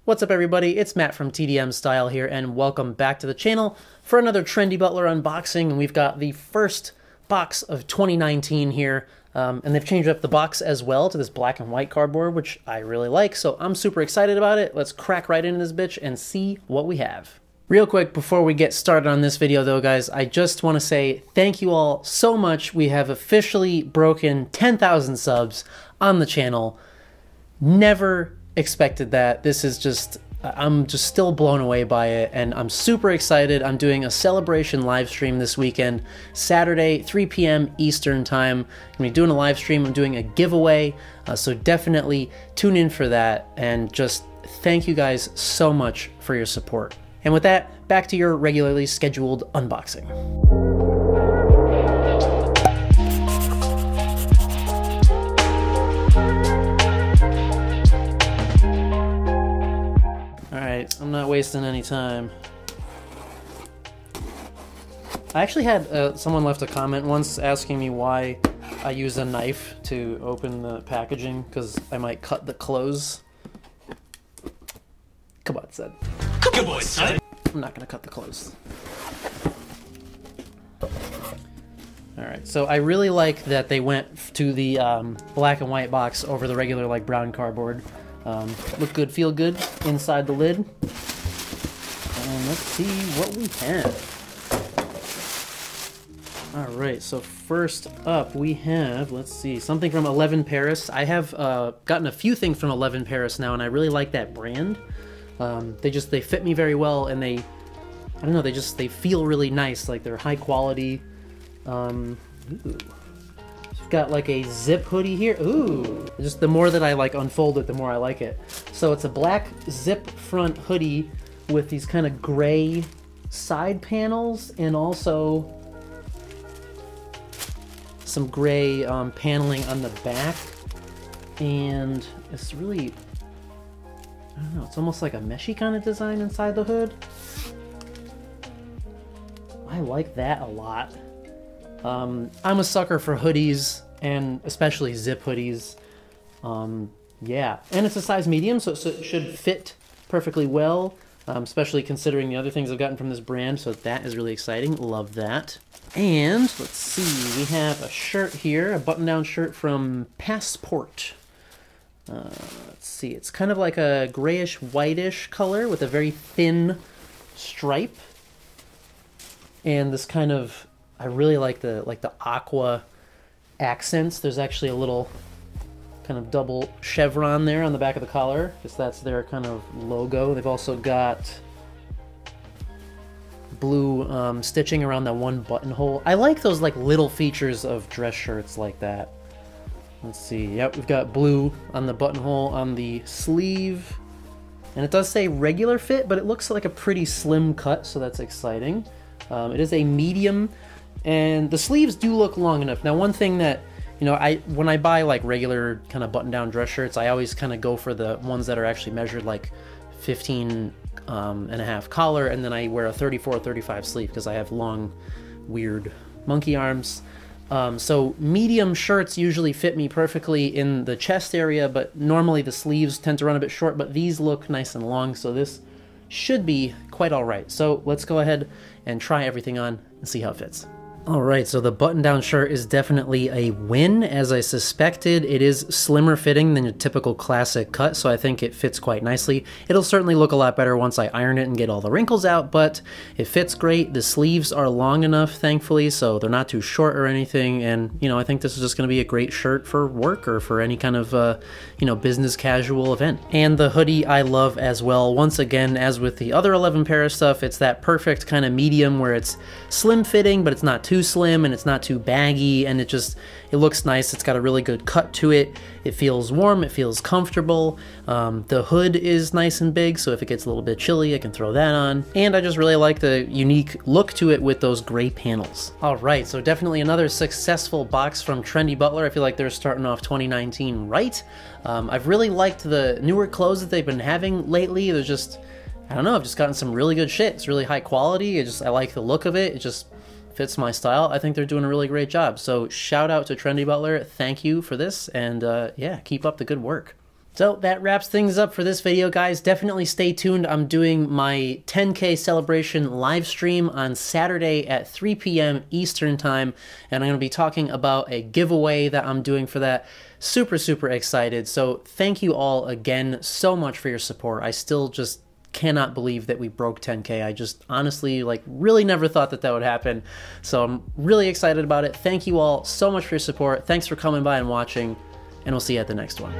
What's up everybody, it's Matt from TDM Style here, and welcome back to the channel for another Trendy Butler unboxing. And we've got the first box of 2019 here, and they've changed up the box as well to this black and white cardboard, which I really like, so I'm super excited about it. Let's crack right into this bitch and see what we have. Real quick, before we get started on this video though, guys, I just want to say thank you all so much. We have officially broken 10,000 subs on the channel. Never expected that. This is just, I'm just still blown away by it, and I'm super excited. I'm doing a celebration live stream this weekend, Saturday, 3 p.m. Eastern time. I'm gonna be doing a live stream. I'm doing a giveaway, so definitely tune in for that, and just thank you guys so much for your support. And with that, back to your regularly scheduled unboxing. I'm not wasting any time. I actually had someone left a comment once asking me why I use a knife to open the packaging, because I might cut the close. Come on, son. Good boy, son. I'm not gonna cut the close. Alright, so I really like that they went to the black and white box over the regular like brown cardboard. Look good, feel good inside the lid. And let's see what we have. Alright, so first up we have, let's see, something from 11 Paris. I have gotten a few things from 11 Paris now, and I really like that brand. They fit me very well, and I don't know, they feel really nice, like they're high quality. Ooh. Got like a zip hoodie here. Ooh, just the more that I like unfold it, the more I like it. So it's a black zip front hoodie with these kind of gray side panels, and also some gray paneling on the back. And it's really, I don't know, it's almost like a meshy kind of design inside the hood. I like that a lot. I'm a sucker for hoodies, and especially zip hoodies. Yeah, and it's a size medium, so it should fit perfectly well, especially considering the other things I've gotten from this brand, so that is really exciting. Love that. And let's see, we have a shirt here, a button-down shirt from Passport. Let's see, it's kind of like a grayish whitish color with a very thin stripe, and this kind of, I really like the aqua accents. There's actually a little kind of double chevron there on the back of the collar, because that's their kind of logo. They've also got blue stitching around that one buttonhole. I like those like little features of dress shirts like that. Let's see. Yep, we've got blue on the buttonhole on the sleeve, and it does say regular fit, but it looks like a pretty slim cut, so that's exciting. It is a medium. And the sleeves do look long enough. Now, one thing that, you know, when I buy like regular kind of button-down dress shirts, I always kind of go for the ones that are actually measured like 15 and a half collar, and then I wear a 34 or 35 sleeve because I have long, weird monkey arms. So medium shirts usually fit me perfectly in the chest area, but normally the sleeves tend to run a bit short, but these look nice and long, so this should be quite all right. So let's go ahead and try everything on and see how it fits. Alright, so the button-down shirt is definitely a win. As I suspected, it is slimmer fitting than your typical classic cut, so I think it fits quite nicely. It'll certainly look a lot better once I iron it and get all the wrinkles out, but it fits great. The sleeves are long enough, thankfully, so they're not too short or anything, and, you know, I think this is just going to be a great shirt for work or for any kind of, you know, business casual event. And the hoodie I love as well. Once again, as with the other 11 Paris stuff, it's that perfect kind of medium where it's slim fitting, but it's not too slim and it's not too baggy, and it looks nice. It's got a really good cut to it. It feels warm, it feels comfortable. The hood is nice and big, so if it gets a little bit chilly, I can throw that on. And I just really like the unique look to it with those gray panels. Alright, so definitely another successful box from Trendy Butler. I feel like they're starting off 2019 right. I've really liked the newer clothes that they've been having lately. There's just, I don't know, I've just gotten some really good shit. It's really high quality. I like the look of it. It just fits my style. I think they're doing a really great job. So shout out to Trendy Butler. Thank you for this, and yeah, keep up the good work. So that wraps things up for this video, guys. Definitely stay tuned. I'm doing my 10K celebration live stream on Saturday at 3 p.m. Eastern time, and I'm going to be talking about a giveaway that I'm doing for that. Super, super excited. So thank you all again so much for your support. I still just cannot believe that we broke 10K. I just honestly really never thought that that would happen. So I'm really excited about it. Thank you all so much for your support. Thanks for coming by and watching, and we'll see you at the next one.